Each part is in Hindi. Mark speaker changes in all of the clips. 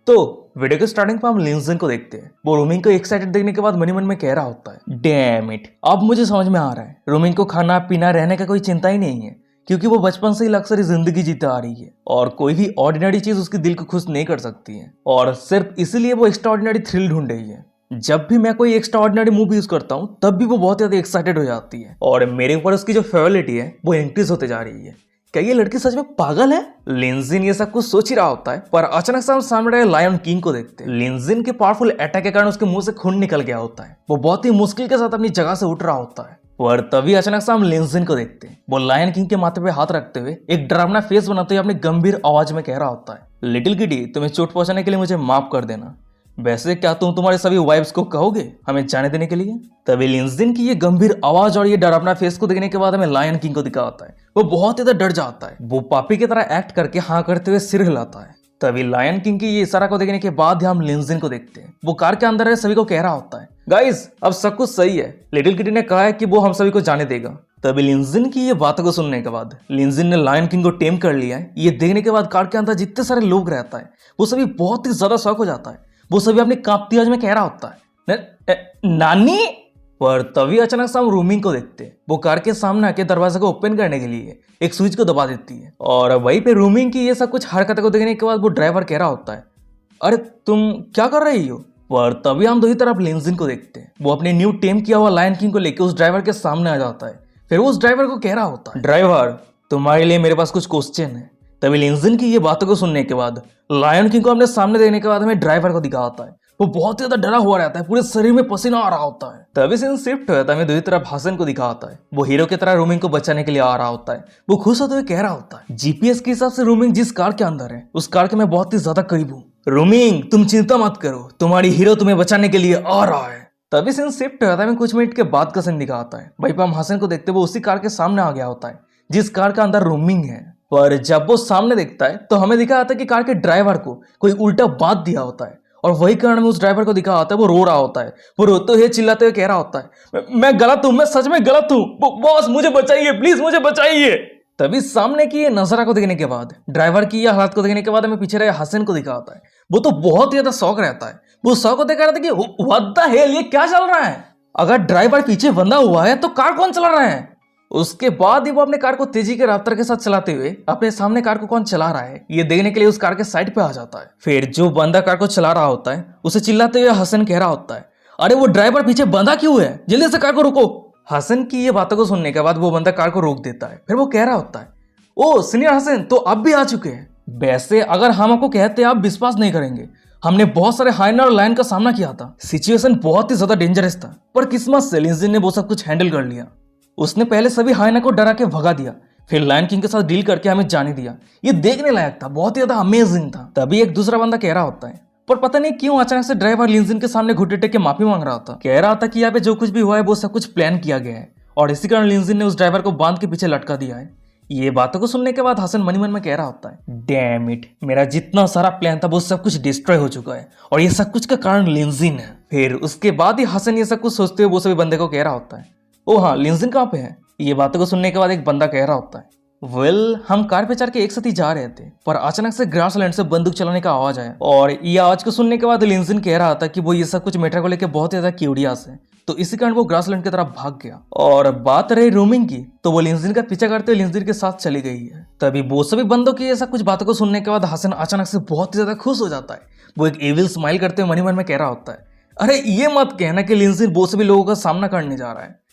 Speaker 1: तो वीडियो के स्टार्टिंग पर हम लिंजन को देखते हैं। वो रोमिंग को एक्साइटेड देखने के बाद मन ही मन में कह रहा होता है, डैम इट, अब मुझे समझ में आ रहा है रोमिंग को खाना पीना रहने का कोई चिंता ही नहीं है, क्योंकि वो बचपन से ही लग्जरी जिंदगी जीते आ रही है और कोई भी ऑर्डिनरी चीज उसके दिल को खुश नहीं कर सकती है और सिर्फ इसीलिए वो एक्स्ट्रा ऑर्डिनरी थ्रिल ढूंढ रही है। जब भी मैं कोई एक्स्ट्रा ऑर्डिनरी मूव यूज करता हूँ तब भी वो बहुत ज्यादा एक्साइटेड हो जाती है और मेरे ऊपर उसकी जो फेवरिटी है वो इंक्रीज होते जा रही है। क्या ये लड़की सच में पागल है? लिंजिन ये सब कुछ सोच ही रहा होता है, पर अचानक से हम सामने लायन किंग को देखते हैं। लिंजिन के पावरफुल अटैक के कारण उसके मुंह से खून निकल गया होता है। वो बहुत ही मुश्किल के साथ अपनी जगह से उठ रहा होता है और तभी अचानक से हम लिंजिन को देखते हैं। वो लायन किंग के माथे पे हाथ रखते हुए एक डरावना फेस बनाते हुए अपनी गंभीर आवाज में कह रहा होता है, लिटिल किटी, तुम्हें चोट पहुंचाने के लिए मुझे माफ कर देना। वैसे क्या तुम तुम्हारे सभी वाइफ्स को कहोगे हमें जाने देने के लिए? तभी लिंजिन की ये गंभीर आवाज और ये डरावना फेस को देखने के बाद हमें लायन किंग को दिखा होता है। वो बहुत ज्यादा डर जाता है। वो पापी की तरह एक्ट करके हाँ करते हुए सिर हिलाता है। तभी लायन किंग की ये इशारा को देखने के बाद हम लिंजिन को देखते हैं। वो कार के अंदर है सभी को कह रहा होता है, गाइस अब सब कुछ सही है, लिटिल किटी ने कहा है कि वो हम सभी को जाने देगा। तभी लिंजिन की ये बातों को सुनने के बाद लिंजिन ने लायन किंग को टेम कर लिया है। ये देखने के बाद कार के अंदर जितने सारे लोग रहता है वो सभी बहुत ही ज्यादा शौक हो जाता है। वो सभी अपनी कांपती आवाज में कह रहा होता है, नानी। पर तभी अचानक से हम रूमिंग को देखते हैं। वो कार के सामने आके दरवाजे को ओपन करने के लिए एक स्विच को दबा देती है और वहीं पे रूमिंग की ये सब कुछ हरकतें को देखने के बाद वो ड्राइवर कह रहा होता है, अरे तुम क्या कर रही हो? पर तभी हम दूसरी तरफ लिंजिन को देखते हैं। वो अपने न्यू टेम किया हुआ लायन किंग को लेकर उस ड्राइवर के सामने आ जाता है। फिर वो उस ड्राइवर को कह रहा होता है, ड्राइवर तुम्हारे लिए मेरे पास कुछ क्वेश्चन है। तभी लिंजिन की ये बातों को सुनने के बाद लायन किंग को अपने सामने देखने के बाद हमें ड्राइवर को दिखा होता है। वो बहुत ज्यादा डरा हुआ रहता है, पूरे शरीर में पसीना आ रहा होता है। तभी सीन शिफ्ट होता है, हमें दूसरी तरफ हसन को दिखा होता है। वो हीरो की तरह रूमिंग को बचाने के लिए आ रहा होता है। वो खुश होते हुए कह रहा होता है, जीपीएस के हिसाब से रूमिंग जिस कार के अंदर है उस कार के मैं बहुत ही ज्यादा करीब हूँ। रूमिंग तुम चिंता मत करो, तुम्हारी हीरो तुम्हें बचाने के लिए आ रहा है। तभी सीन शिफ्ट होता है, कुछ मिनट के बाद का सीन दिखाता है। वहीं पर हम हसन को देखते हुए उसी कार के सामने आ गया होता है जिस कार के अंदर रूमिंग है। पर जब वो सामने देखता है तो हमें दिखा आता है कि कार के ड्राइवर को कोई उल्टा बात दिया होता है और वही कारण में उस ड्राइवर को दिखा आता है। वो रो रहा होता है। वो रोते हुए चिल्लाते हुए कह रहा होता है, मैं गलत हूं, मैं सच में गलत हूं, बॉस मुझे बचाइए, प्लीज मुझे बचाइए। तभी सामने की ये नजारा को देखने के बाद, ड्राइवर की ये हालत को देखने के बाद हमें पीछे रहे हसन को दिखा आता है। वो तो बहुत ही ज्यादा शौक रहता है। वो शौक को देख रहा था कि व्हाट द हेल, ये क्या चल रहा है? अगर ड्राइवर पीछे बंधा हुआ है तो कार कौन चला रहा है? उसके बाद ही वो अपने कार को तेजी के रफ्तार के साथ चलाते हुए अपने सामने कार को कौन चला रहा है ये देखने के लिए उस कार के साइड पे आ जाता है। फिर जो बंदा कार को चला रहा होता है उसे चिल्लाते हुए हसन कह रहा होता है, अरे वो ड्राइवर पीछे बंधा क्यों है, जल्दी से कार को रोको। हसन की ये बातों को सुनने के बाद वो बंदा कार को रोक देता है। फिर वो कह रहा होता है, ओ सीनियर हसन, तो आप भी आ चुके हैं। वैसे अगर हम आपको कहते आप विश्वास नहीं करेंगे। हमने बहुत सारे हाइन और लाइन का सामना किया था। सिचुएशन बहुत ही ज्यादा डेंजरस था, पर किस्मत से लिंजिन ने वो सब कुछ हैंडल कर लिया। उसने पहले सभी हाइना को डरा के भगा दिया, फिर लायन किंग के साथ डील करके हमें जाने दिया। ये देखने लायक था, बहुत ही ज्यादा अमेजिंग था। तभी एक दूसरा बंदा कह रहा होता है, पर पता नहीं क्यों अचानक से ड्राइवर लिंजिन के सामने घुटने टेक के माफी मांग रहा था। कह रहा था कि यहाँ पे जो कुछ भी हुआ है वो सब कुछ प्लान किया गया है और इसी कारण लिंजिन ने उस ड्राइवर को बांध के पीछे लटका दिया है। ये बातों को सुनने के बाद हसन मन ही मन में कह रहा होता है, डैम इट, मेरा जितना सारा प्लान था वो सब कुछ डिस्ट्रॉय हो चुका है और ये सब कुछ का कारण लिंजिन है। फिर उसके बाद ही हसन ये सब कुछ सोचते हुए वो सभी बंदे को कह रहा होता है, ओ हाँ लिंजिन कहाँ पे है? ये बातों को सुनने के बाद एक बंदा कह रहा होता है, वेल हम कार पे चढ़ के एक साथ ही जा रहे थे, पर अचानक से ग्रासलैंड से बंदूक चलाने का आवाज आया और ये आवाज को सुनने के बाद लिंजिन कह रहा था कि वो ये सब कुछ मैटर को लेकर बहुत ज्यादा क्यूरियस है, तो इसी कारण वो ग्रासलैंड की तरफ भाग गया। और बात रही रूमिंग की, तो वो लिंजिन का पीछा करते हुए लिंजिन के साथ चली गई है। तभी वो सभी बंदों की ऐसा कुछ बातों को सुनने के बाद हसन अचानक से बहुत ही ज्यादा खुश हो जाता है। वो एक एविल स्माइल करते हुए मन ही मन में कह रहा होता है, अरे ये मत कहना कि लिंजिन वो सभी लोगों का सामना करने जा रहा है।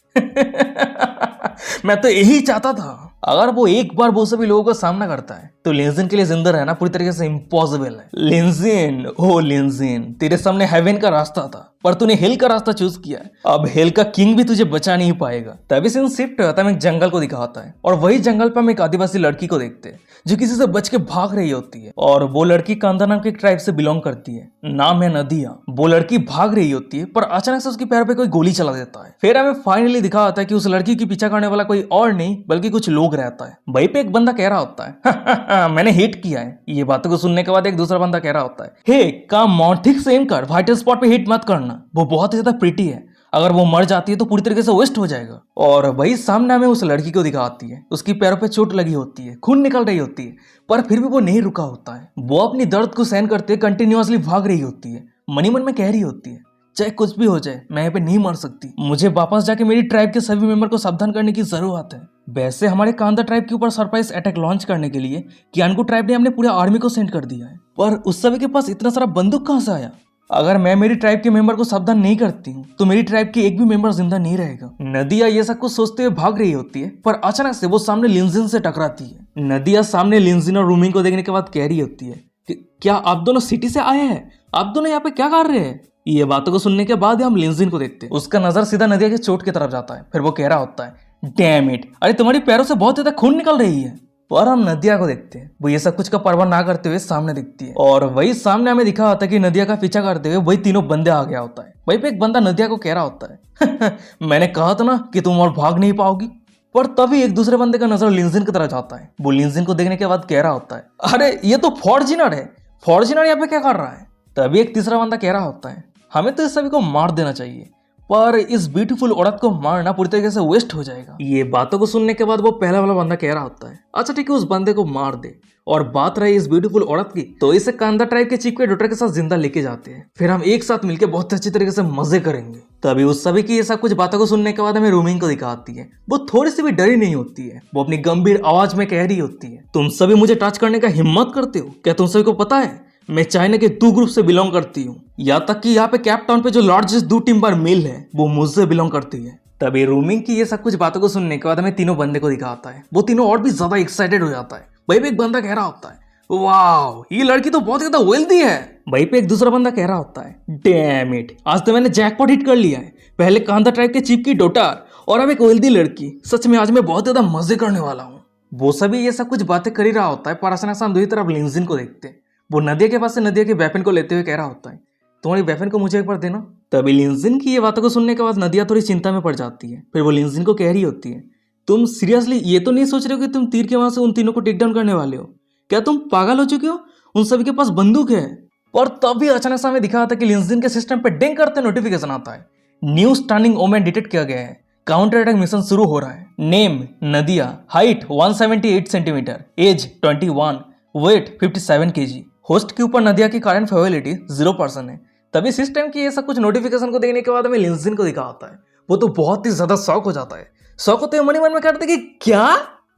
Speaker 1: मैं तो यही चाहता था। अगर वो एक बार वो सभी लोगों का सामना करता है तो लिंजिन के लिए जिंदा रहना पूरी तरीके से इम्पॉसिबल है। लिंजिन, ओ लिंजिन, तेरे सामने हेवन का रास्ता था पर तूने हेल का रास्ता चूज किया है। अब हेल का किंग भी तुझे बचा नहीं पाएगा। तभी सीन शिफ्ट होता है, एक जंगल को दिखाता है और वही जंगल पर हम एक आदिवासी लड़की को देखते हैं जो किसी से बच के भाग रही होती है और वो लड़की कांदा नाम के ट्राइब से बिलोंग करती है। नाम है नदिया। वो लड़की भाग रही होती है पर अचानक से उसके पैर पे कोई गोली चला देता है। फिर हमें फाइनली दिखा आता है कि उस लड़की की पीछा करने वाला कोई और नहीं बल्कि कुछ लोग रहता है। वहीं पे एक बंदा कह रहा होता है, मैंने हिट किया है। ये बातों को सुनने के बाद एक दूसरा बंदा कह रहा होता है, हे काम ऑन, ठीक से एम कर, वाइटल स्पॉट पे हिट मत करना, वो बहुत ही ज्यादा प्रिटी है। अगर वो मर जाती है तो पूरी तरीके से वेस्ट हो जाएगा। और वही सामने हमें उस लड़की को दिखाती है, उसकी पैरों पे चोट लगी होती है, खून निकल रही होती है, पर फिर भी वो नहीं रुका होता है। वो अपनी दर्द को सहन करते कंटिन्यूअसली भाग रही होती है, मनी मन में कह रही होती है चाहे कुछ भी हो जाए मैं यहाँ पे नहीं मर सकती, मुझे वापस जाके मेरी ट्राइब के सभी मेंबर को सावधान करने की जरूरत है। वैसे हमारे कांदा ट्राइब के ऊपर सरप्राइज अटैक लॉन्च करने के लिए कियानको ट्राइब ने अपने पूरे आर्मी को सेंड कर दिया है, पर उस सभी के पास इतना सारा बंदूक कहाँ से आया? अगर मैं मेरी ट्राइब के मेंबर को सावधान नहीं करती हूँ तो मेरी ट्राइब के एक भी मेंबर जिंदा नहीं रहेगा। नदिया ये सब कुछ सोचते हुए भाग रही होती है, पर अचानक से वो सामने लिंजिन से टकराती है। नदिया सामने लिंजिन और रूमिंग को देखने के बाद कह रही होती है कि क्या आप दोनों सिटी से आए हैं? आप दोनों यहाँ पे क्या कर रहे हैं? ये बातों को सुनने के बाद हम लिंजिन को देखते हैं। उसका नजर सीधा नदिया के चोट की तरफ जाता है, फिर वो कह रहा होता है डैम इट, अरे तुम्हारी पैरों से बहुत ज्यादा खून निकल रही है। और हम नदिया को देखते हैं, वो ये सब कुछ का परवाह ना करते हुए सामने दिखती है, और वही सामने हमें दिखा होता है कि नदिया का पीछा करते हुए वही तीनों बंदे आ गया होता है। वहीं पे एक बंदा नदिया को कह रहा होता है मैंने कहा था ना कि तुम और भाग नहीं पाओगी। पर तभी एक दूसरे बंदे का नजर लिंजिन की तरफ जाता है। वो लिंजिन को देखने के बाद कह रहा होता है अरे ये तो फॉर्जिनर है, फॉर्जिनर यहाँ पे क्या कर रहा है? तभी एक तीसरा बंदा कह रहा होता है हमें तो इस सभी को मार देना चाहिए, पर इस ब्यूटीफुल औरत को मारना पूरी तरीके से वेस्ट हो जाएगा। ये बातों को सुनने के बाद वो पहला वाला बंदा कह रहा होता है अच्छा ठीक है उस बंदे को मार दे। और बात रही इस ब्यूटीफुल औरत की, तो इसे कांदा ट्राइब के चीफ के डॉक्टर के साथ जिंदा लेके जाते हैं, फिर हम एक साथ मिलकर बहुत अच्छी तरीके से मजे करेंगे। तभी उस सभी की ये सब कुछ बातों को सुनने के बाद हमें रूमिंग को दिखाती है। वो थोड़ी सी भी डरी नहीं होती है, वो अपनी गंभीर आवाज में कह रही होती है तुम सभी मुझे टच करने का हिम्मत करते हो? क्या तुम सभी को पता है मैं चाइना के 2 ग्रुप से बिलोंग करती हूँ, यहाँ तक कि यहाँ पे कैप टाउन पे जो लार्जेस्ट 2 टिम्बर मिल है वो मुझसे बिलोंग करती है। तभी रूमिंग की ये सब कुछ बातों को सुनने के बाद हमें तीनों बंदे को दिखाता है। वो तीनों और भी ज्यादा एक्साइटेड हो जाता है। वहीं पे एक बंदा कह रहा होता है वाह ये लड़की तो बहुत ज्यादा वेल्दी है। वहीं पे एक दूसरा बंदा कह रहा होता है डैम इट, आज तो मैंने जैकपॉट हिट कर लिया है, पहले कांदा ट्राइब के चीफ की डॉटर और अब एक वेल्दी लड़की, सच में आज मैं बहुत ज्यादा मजे करने वाला हूँ। वो सभी ये सब कुछ बातें कर ही रहा होता है, पर अचानक से हम दूसरी तरफ लिंजिन को देखते हैं। वो नदिया के पास से नदिया के वेपन को लेते हुए कह रहा होता है तुम्हारी वेपन को मुझे एक बार देना। तभी लिंजिन की ये बातों को सुनने के बाद नदिया थोड़ी चिंता में पड़ जाती है। फिर वो लिंजिन को कह रही होती है तुम सीरियसली ये तो नहीं सोच रहे हो कि तुम तीर के वहां से उन तीनों को टेक डाउन करने वाले हो? क्या तुम पागल हो चुके हो? उन सभी के पास बंदूक है। और तभी अचानक से हमें दिखा था कि लिंजिन के सिस्टम पे डिंग करते नोटिफिकेशन आता है न्यू स्टनिंग ओमेन डिटेक्ट किया गया है, काउंटर अटैक मिशन शुरू हो रहा है। Name Nadiya, height 178 centimetre, age 21, weight 57 kg। Host के ऊपर नदिया की करंट फेवलिटी 0% है। तभी सिस्टम की ये सब कुछ नोटिफिकेशन को देखने के बाद हमें लिंजिन को दिखा होता है। वो तो बहुत ही ज्यादा शौक हो जाता है। शौक होते हुए मन में कहते कि क्या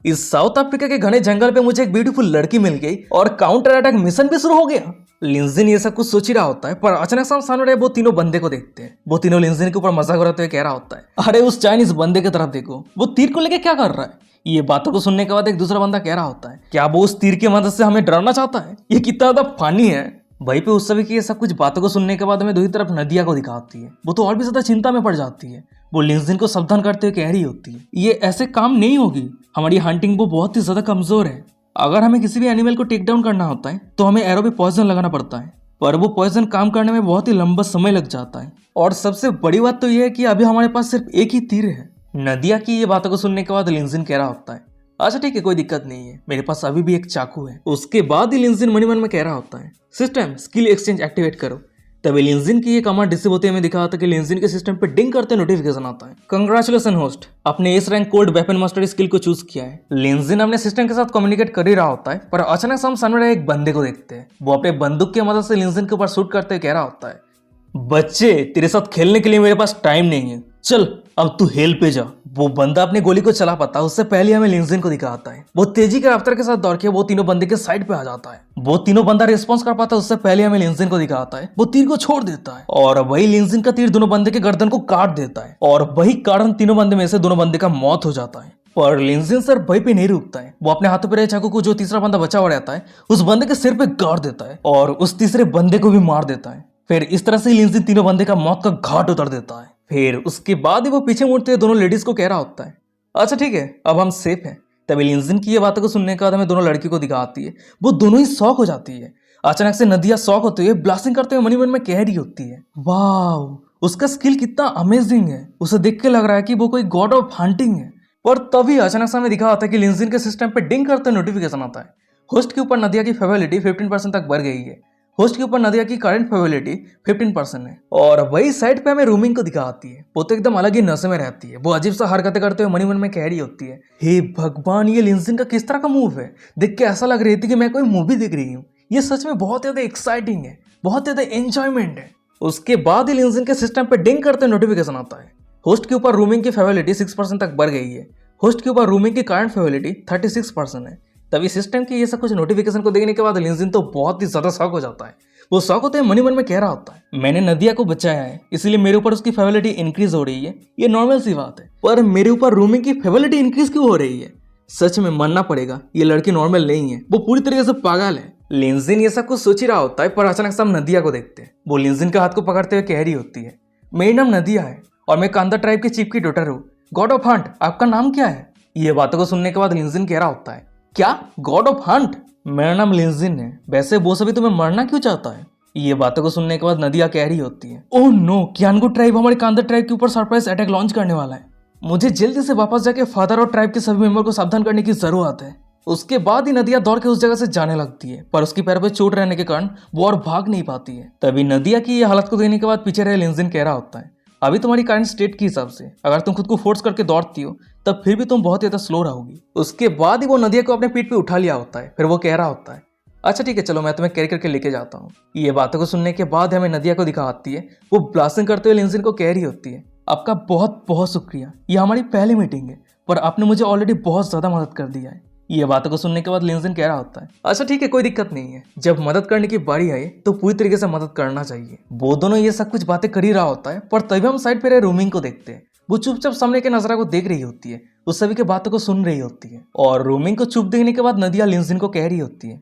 Speaker 1: इस साउथ अफ्रीका के घने जंगल पे मुझे एक ब्यूटीफुल लड़की मिल गई और काउंटर अटैक मिशन भी शुरू हो गया। लिंजिन ये सब कुछ सोच ही रहा होता है, पर अचानक से हम सामने रहे वो तीनों बंदे को देखते हैं। वो तीनों लिंजिन के ऊपर मजाक उड़ाते हुए कह रहा होता है अरे उस चाइनीज बंदे की तरफ देखो, वो तीर को लेके क्या कर रहा है? ये बातों को सुनने के बाद एक दूसरा बंदा कह रहा होता है क्या वो उस तीर की मदद से हमें डराना चाहता है? ये कितना ज्यादा फनी है। वहीं पे उस सभी की ये सब कुछ बातों को सुनने के बाद हमें दूसरी तरफ नदिया को दिखाती है। वो तो और भी ज्यादा चिंता में पड़ जाती है। वो लिंजिन को सावधान करते हुए कह रही होती है ये ऐसे काम नहीं होगी, हमारी हंटिंग वो बहुत ही ज्यादा कमजोर है। अगर हमें किसी भी एनिमल को टेक डाउन करना होता है तो हमें एरो पे पॉइजन लगाना पड़ता है, पर वो पॉइजन काम करने में बहुत ही लंबा समय लग जाता है। और सबसे बड़ी बात तो यह है कि अभी हमारे पास सिर्फ एक ही तीर है। नदिया की ये बातों को सुनने के बाद लिंजिन कह रहा होता है अच्छा ठीक है कोई दिक्कत नहीं है, मेरे पास अभी भी एक चाकू है। उसके बाद ही लिंजिन मनी मन में कह रहा होता है सिस्टम स्किल एक्सचेंज एक्टिवेट करो। तभी लिंजिन की ये कमांड रिसीव होते हमें दिखा था कि लिंजिन के सिस्टम पे डिंग करते नोटिफिकेशन आता है कंग्रेचुलेशन होस्ट, अपने S rank cold weapon master skill को चूज किया है। लिंजिन अपने सिस्टम के साथ कम्युनिकेट कर ही रहा होता है, पर अचानक से हम सामने रहे एक बंदे को देखते हैं। वो अपने बंदूक की मदद से लिंजिन के ऊपर शूट करते कह रहा होता है बच्चे तेरे साथ खेलने के लिए मेरे पास टाइम नहीं है, चल अब तू हेल पे जा। वो बंदा अपनी गोली को चला पाता उससे पहले हमें लिंजिन को दिखाता है। वो तेजी के रफ्तार के साथ दौड़ के वो तीनों बंदे के साइड पे आ जाता है। वो तीनों बंदा रिस्पॉन्स कर पाता उससे पहले हमें लिंजिन को दिखाता है। वो तीर को छोड़ देता है और वही लिंजिन का तीर दोनों बंदे के गर्दन को काट देता है, और वही कारण तीनों बंदे में से दोनों बंदे का मौत हो जाता है। पर लिंजिन सर वहीं पे नहीं रुकता है। वो अपने हाथों पे रहे चाकू को जो तीसरा बंदा बचा हुआ रहता है उस बंदे के सिर पे गाड़ देता है और उस तीसरे बंदे को भी मार देता है। फिर इस तरह से लिंजिन तीनों बंदे का मौत का घाट उतर देता है। फिर उसके बाद ही वो पीछे मुड़ते हुए दोनों लेडीज को कह रहा होता है अच्छा ठीक है अब हम सेफ हैं। तभी लिंजिन की ये बातों को सुनने के बाद हमें दोनों लड़की को दिखाती है। वो दोनों ही शॉक हो जाती है। अचानक से नदिया शॉक होते हुए ब्लास्टिंग करते हुए मनी मन में कह रही होती है वाह उसका स्किल कितना अमेजिंग है, उसे देख के लग रहा है कि वो कोई गॉड ऑफ हंटिंग है। पर तभी अचानक से हमें दिखा होता है कि लिंजिन के सिस्टम पे डिंग करते नोटिफिकेशन आता है होस्ट के ऊपर नदिया की फेवलिटी 15% तक बढ़ गई है। होस्ट के ऊपर नदिया की करंट प्रोबेबिलिटी 15% है। और वही साइड पे हमें रूमिंग को दिखाती है। वो तो एकदम अलग ही नशे में रहती है। वो अजीब सा हरकतें करते हुए मन में कह रही होती है, हे भगवान, ये लिंजिन का किस तरह का मूव है। देख के ऐसा लग रही थी कि मैं कोई मूवी देख रही हूँ। ये सच में बहुत ज्यादा एक्साइटिंग है, बहुत ज्यादा एंजॉयमेंट है। उसके बाद ही लिंजिन के सिस्टम पे डिंग करते नोटिफिकेशन आता है। होस्ट के ऊपर रूमिंग की फेबिलिटी 6% तक बढ़ गई है। होस्ट के ऊपर रूमिंग की करंट फेबिलिटी 36% है। तभी सिस्टम की ये सब कुछ नोटिफिकेशन को देखने के बाद लिंजिन तो बहुत ही ज्यादा शॉक हो जाता है। वो शॉक होते हैं मन में कह रहा होता है, मैंने नदिया को बचाया है, इसलिए मेरे ऊपर उसकी फेबिलिटी इंक्रीज हो रही है। ये नॉर्मल सी बात है, पर मेरे ऊपर रूमिंग की फेबिलिटी इंक्रीज क्यों हो रही है? सच में मानना पड़ेगा, ये लड़की नॉर्मल नहीं है, वो पूरी तरीके से पागल है। लिंजिन ये सब कुछ सोच ही रहा होता है, पर अचानक से हम नदिया को देखते हैं। वो लिंजिन के हाथ को पकड़ते हुए कह रही होती है, मेरी नाम नदिया है और मैं कांदा ट्राइब के चीफ की डॉटर हूँ। गॉड ऑफ हंट, आपका नाम क्या है? ये बातों को सुनने के बाद लिंजिन कह रहा होता है, क्या गॉड ऑफ हंट? मेरा नाम लिंजिन है, वैसे वो सभी तुम्हें मरना क्यों चाहता है? ये बातों को सुनने के बाद नदिया कह रही होती है, ओह नो, कियानगो ट्राइब हमारे कांदा ट्राइब के ऊपर सरप्राइज अटैक लॉन्च करने वाला है। मुझे जल्दी से वापस जाके फादर और ट्राइब के सभी मेंबर को सावधान करने की जरूरत है। उसके बाद ही नदिया दौड़ के उस जगह से जाने लगती है, पर उसकी पैर पे चोट रहने के कारण वो और भाग नहीं पाती है। तभी नदिया की ये हालत को देखने के बाद पीछे रहे लिंजिन कह रहा होता है, अभी तुम्हारी करंट स्टेट के हिसाब से अगर तुम खुद को फोर्स करके दौड़ती हो तब फिर भी तुम बहुत ज्यादा स्लो रहोगी। उसके बाद ही वो नदिया को अपने पीठ पे उठा लिया होता है। फिर वो कह रहा होता है, अच्छा ठीक है, चलो मैं तुम्हें कैरी करके लेके जाता हूँ। ये बातों को सुनने के बाद हमें नदिया को दिखाती है। वो ब्लास्टिंग करते हुए लिंजिन को कह रही होती है, आपका बहुत बहुत शुक्रिया, ये हमारी पहली मीटिंग है, पर आपने मुझे ऑलरेडी बहुत ज्यादा मदद कर दिया है। ये बातों को सुनने के बाद लिंजिन कह रहा होता है, अच्छा ठीक है, कोई दिक्कत नहीं है, जब मदद करने की बारी आए तो पूरी तरीके से मदद करना चाहिए। वो दोनों ये सब कुछ बातें कर ही रहा होता है, पर तभी हम साइड पे रहे रूमिंग को देखते हैं। वो चुपचाप सामने के नजरा को देख रही होती है, उस सभी के बातों को सुन रही होती है। और रूमिंग को चुप देखने के बाद नदिया लिंजिन को कह रही होती है,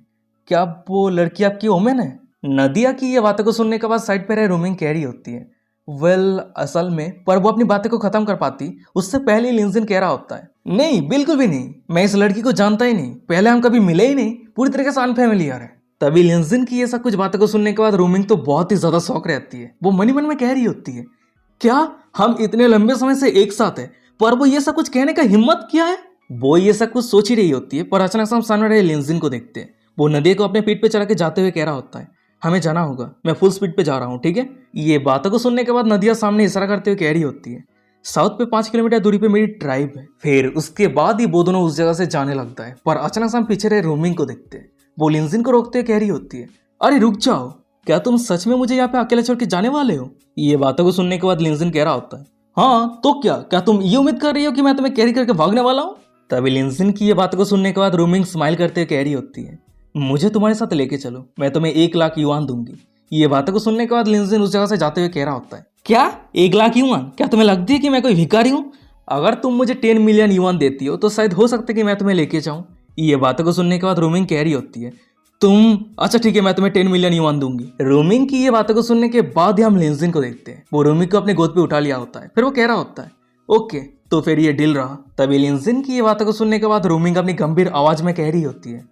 Speaker 1: क्या वो लड़की आपकी ओमेन है? नदिया की ये बातों को सुनने के बाद साइड पे रहे रूमिंग कह रही होती है, वेल असल में, पर वो अपनी बातें को खत्म कर पाती उससे पहले लिंजिन कह रहा होता है, नहीं बिल्कुल भी नहीं, मैं इस लड़की को जानता ही नहीं, पहले हम कभी मिले ही नहीं, पूरी तरीके से अनफैमिलियर है। तभी लिंजिन की ये सब कुछ बातों को सुनने के बाद रूमिंग तो बहुत ही ज्यादा शौक रहती है। वो मन में कह रही होती है, क्या हम इतने लंबे समय से एक साथ है, पर वो ये सब कुछ कहने का हिम्मत किया है? वो ये सब कुछ सोच ही रही होती है, पर अचानक से हम सामने रहे लिंजिन को देखते हैं। वो नदिया को अपने पीठ पे चढ़ा के जाते हुए कह रहा होता है, हमें जाना होगा, मैं फुल स्पीड पे जा रहा हूँ, ठीक है? ये बातों को सुनने के बाद नदिया सामने इशारा करते हुए कह रही होती है, साउथ पे 5 किलोमीटर दूरी पे मेरी ट्राइब है। फिर उसके बाद ही वो दोनों उस जगह से जाने लगता है, पर अचानक से हम पीछे रहे रूमिंग को देखते हैं। वो लिंजिन को रोकते हुए कह रही होती है, अरे रुक जाओ, क्या तुम सच में मुझे यहाँ पे अकेले छोड़ के जाने वाले हो? ये बातों को सुनने के बाद लिंजिन कह रहा होता है, हाँ तो क्या तुम ये उम्मीद कर रही हो कि मैं तुम्हें कैरी करके भागने वाला हूँ? तभी लिंजिन की ये बातों को सुनने के बाद रूमिंग स्माइल करते हुए कह रही होती है, मुझे तुम्हारे साथ लेके चलो, मैं तुम्हें 1 लाख युआन दूंगी। ये बातों को सुनने के बाद लिंजिन उस जगह से जाते हुए कह रहा होता है, क्या 1 लाख युआन? क्या तुम्हें लगती है कि मैं कोई भिखारी हूँ? अगर तुम मुझे 10 मिलियन युआन देती हो तो शायद हो सकता है कि मैं तुम्हें लेके जाऊँ। ये बातों को सुनने के बाद रूमिंग कह रही होती है, तुम, अच्छा ठीक है, मैं तुम्हें 10 मिलियन युआन दूंगी। रूमिंग की ये बातों को सुनने के बाद ही हम लिंजिन को देखते हैं। वो रूमिंग को अपने गोद पे उठा लिया होता है। फिर वो कह रहा होता है, ओके तो फिर ये डील रहा। तभी लिंजिन की ये बातों को सुनने के बाद रूमिंग अपनी गंभीर आवाज में कह रही होती है,